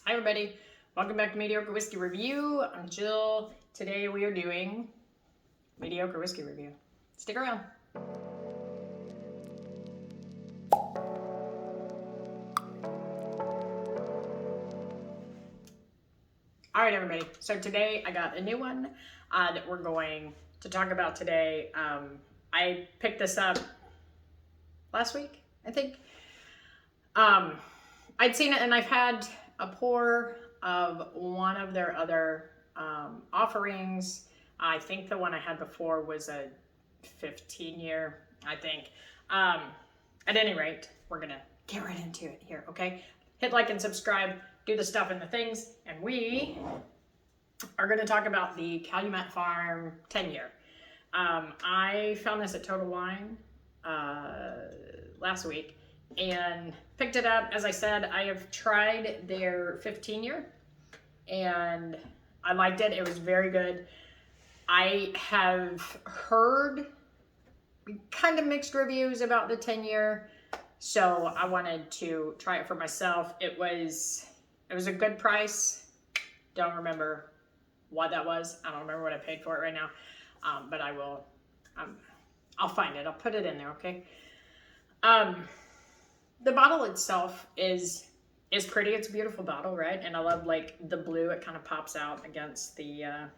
Hi everybody, welcome back to Mediocre Whiskey Review. I'm Jill. Today we are doing Mediocre Whiskey Review. Stick around. Alright everybody, so today I got a new one that we're going to talk about today. I picked this up last week, I think. I'd seen it and I've had a pour of one of their other offerings. I think the one I had before was a 15-year, I think. At any rate, we're gonna get right into it here, okay? Hit like and subscribe, do the stuff and the things, and we are gonna talk about the Calumet Farm 10-year. I found this at Total Wine last week and picked it up. As I said, I have tried their 15-year and I liked it. It was very good. I have heard kind of mixed reviews about the 10-year, so I wanted to try it for myself. It was a good price. Don't remember what that was. I don't remember what I paid for it right now, but I will. I'll find it. I'll put it in there. Okay. The bottle itself is pretty. It's a beautiful bottle, right? And I love like the blue. It kind of pops out against the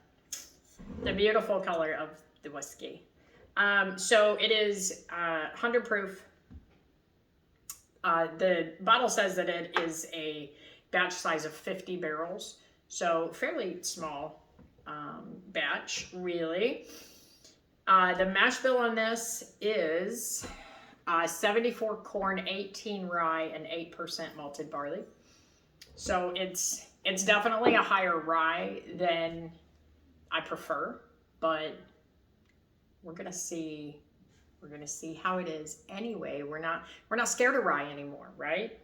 beautiful color of the whiskey. So it is 100 proof. The bottle says that it is a batch size of 50 barrels, so fairly small batch, really. The mash bill on this is 74 corn, 18 rye, and 8% malted barley. So it's definitely a higher rye than I prefer, but we're gonna see how it is anyway. We're not scared of rye anymore, right?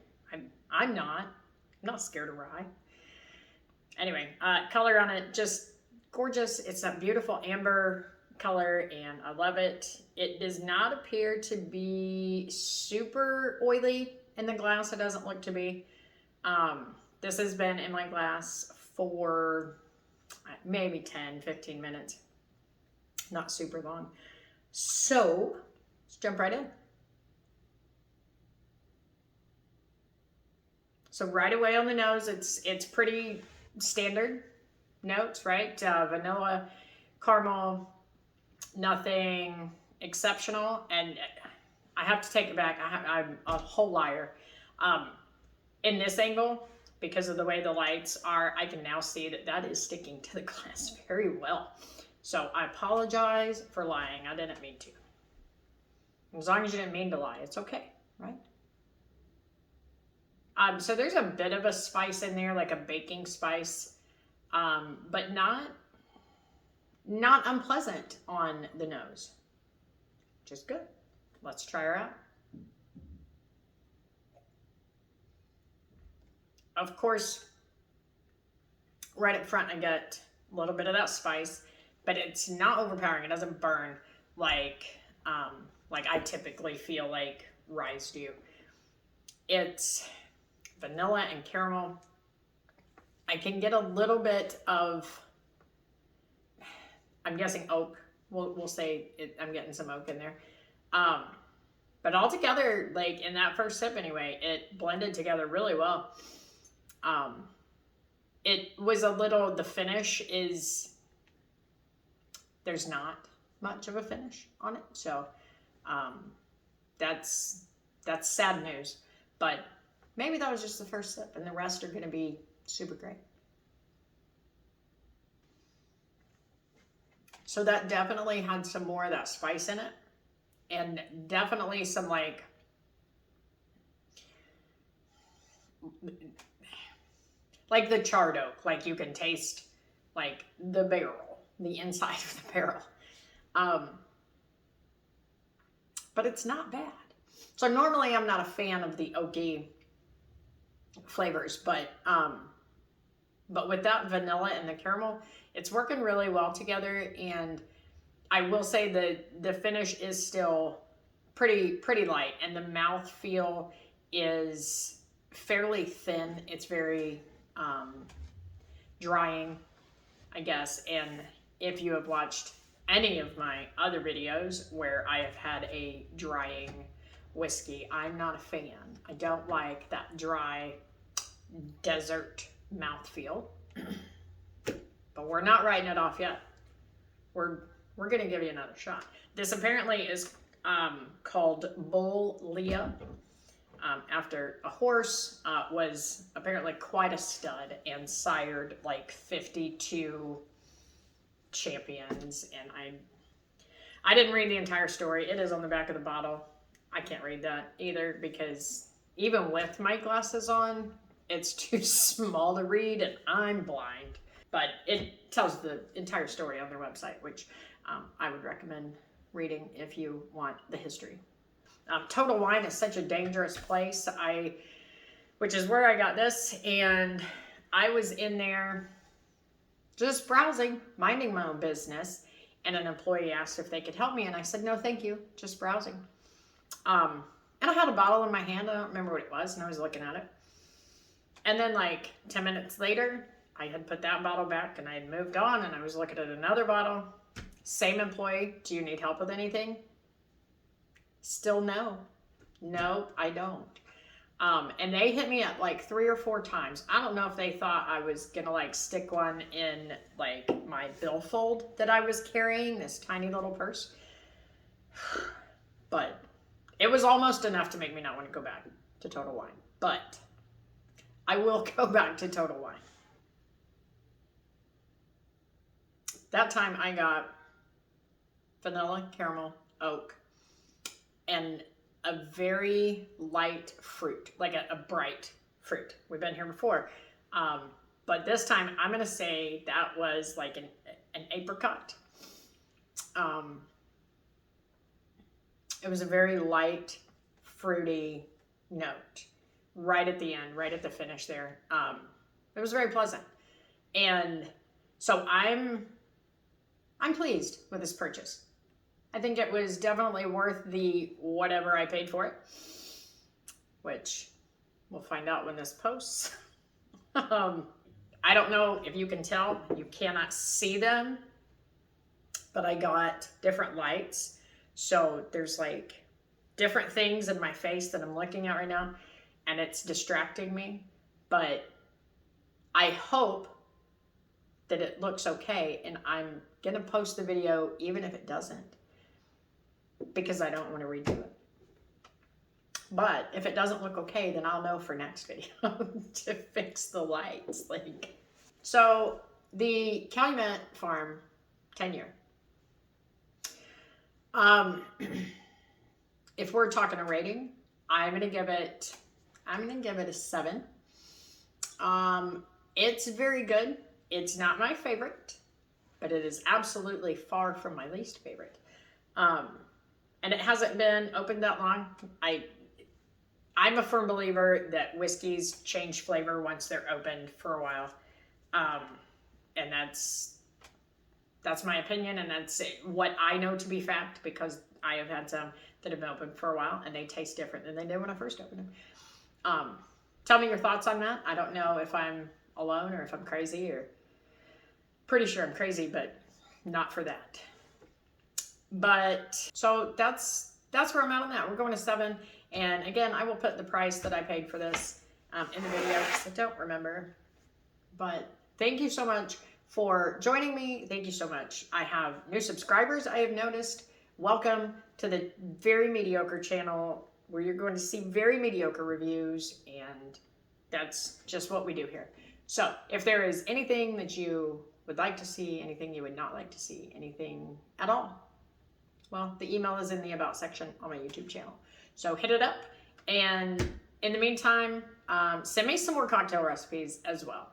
I'm not scared of rye. Anyway, color on it, just gorgeous. It's a beautiful amber color and I love it. It does not appear to be super oily in the glass. It doesn't look to be. This has been in my glass for maybe 10-15 minutes, not super long. So let's jump right in. So right away on the nose, it's pretty standard notes, right? Vanilla, caramel, nothing exceptional. And I have to take it back. I'm a whole liar. In this angle, because of the way the lights are, I can now see that is sticking to the glass very well. So I apologize for lying. I didn't mean to. As long as you didn't mean to lie, it's okay, right? So there's a bit of a spice in there, like a baking spice, but not unpleasant on the nose. Just good. Let's try her out. Of course, right up front, I get a little bit of that spice, but it's not overpowering. It doesn't burn like I typically feel like ryes do. It's vanilla and caramel. I can get a little bit of, I'm guessing oak. We'll say I'm getting some oak in there. But altogether, like in that first sip anyway, it blended together really well. It was a little, the finish is, there's not much of a finish on it. So that's sad news. But maybe that was just the first sip and the rest are going to be super great. So that definitely had some more of that spice in it. And definitely some like the charred oak, like you can taste like the barrel, the inside of the barrel. But it's not bad. So normally I'm not a fan of the oaky flavors, but with that vanilla and the caramel, it's working really well together. And I will say the finish is still pretty light, and the mouth feel is fairly thin. It's very drying, I guess. And if you have watched any of my other videos where I have had a drying whiskey, I'm not a fan. I don't like that dry desert mouthfeel. But we're not writing it off yet. We're gonna give you another shot. This apparently is called Bull Leah, after a horse, was apparently quite a stud and sired like 52 champions. And I didn't read the entire story. It is on the back of the bottle. I can't read that either because even with my glasses on, it's too small to read and I'm blind. But it tells the entire story on their website, which I would recommend reading if you want the history. Total Wine is such a dangerous place, which is where I got this, and I was in there just browsing, minding my own business, and an employee asked if they could help me, and I said, no, thank you, just browsing. And I had a bottle in my hand, I don't remember what it was, and I was looking at it. And then like 10 minutes later, I had put that bottle back, and I had moved on, and I was looking at another bottle. Same employee, do you need help with anything? Still no. No, I don't. And they hit me up like 3 or 4 times. I don't know if they thought I was gonna like stick one in like my billfold that I was carrying, this tiny little purse. But it was almost enough to make me not want to go back to Total Wine. But I will go back to Total Wine. That time I got vanilla, caramel, oak, and a very light fruit, like a bright fruit. We've been here before. But this time I'm gonna say that was like an apricot. It was a very light, fruity note right at the end, right at the finish there. It was very pleasant. And so I'm pleased with this purchase. I think it was definitely worth the whatever I paid for it, which we'll find out when this posts. I don't know if you can tell, you cannot see them, but I got different lights. So there's like different things in my face that I'm looking at right now, and it's distracting me. But I hope that it looks okay, and I'm gonna post the video even if it doesn't, because I don't want to redo it. But if it doesn't look okay, then I'll know for next video to fix the lights. So the Calumet Farm 10-year. If we're talking a rating, I'm gonna give it a 7. It's very good. It's not my favorite, but it is absolutely far from my least favorite. And it hasn't been opened that long. I'm a firm believer that whiskeys change flavor once they're opened for a while. And that's my opinion, and that's what I know to be fact, because I have had some that have been open for a while and they taste different than they did when I first opened them. Tell me your thoughts on that. I don't know if I'm alone or if I'm crazy, or pretty sure I'm crazy, but not for that. But so that's where I'm at on that. We're going to 7. And again, I will put the price that I paid for this in the video because I don't remember. But thank you so much for joining me. Thank you so much. I have new subscribers, I have noticed. Welcome to the Very Mediocre channel, where you're going to see very mediocre reviews, and that's just what we do here. So if there is anything that you would like to see, anything you would not like to see, anything at all, well, the email is in the About section on my YouTube channel. So hit it up. And in the meantime, send me some more cocktail recipes as well.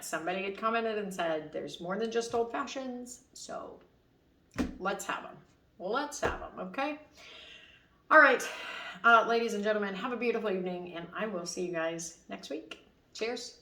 Somebody had commented and said there's more than just old fashions, so let's have them. Let's have them, okay? All right, ladies and gentlemen, have a beautiful evening, and I will see you guys next week. Cheers.